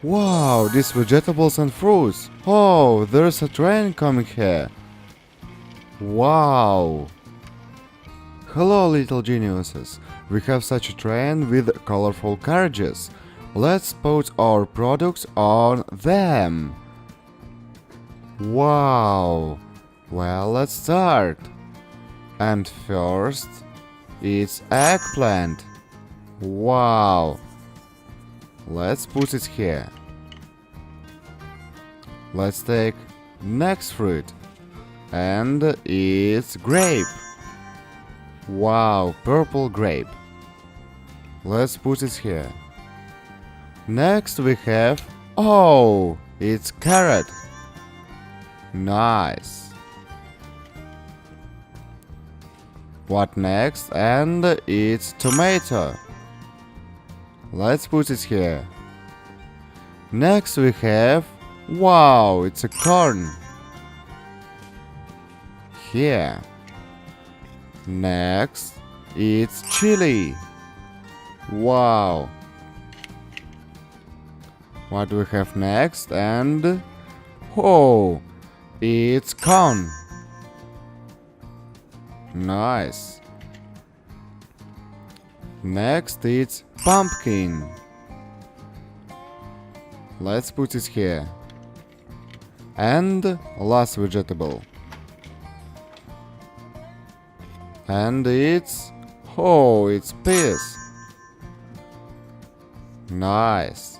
Wow, these vegetables and fruits. Oh, there's a train coming here. Wow. Hello, little geniuses. We have such a train with colorful carriages. Let's put our products on them. Wow. Well, let's start. And first, it's eggplant. Wow. Let's put it here. Let's take next fruit. And it's grape. Wow, purple grape. Let's put it here. Next we have... Oh, it's carrot. Nice. What next? And it's tomato. Let's put it here. Next we have... Wow, it's a corn. Here. Next, it's chili. Wow. What do we have next? And... Oh, it's corn. Nice. Next, it's pumpkin. Let's put it here. And last vegetable. And it's... Oh, it's peas. Nice.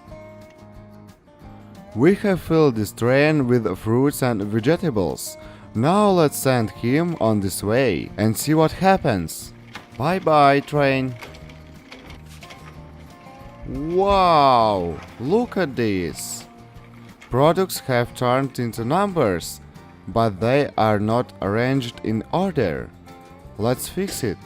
We have filled this train with fruits and vegetables. Now let's send him on this way and see what happens. Bye bye, train. Wow, look at this. Products have turned into numbers, but they are not arranged in order. Let's fix it.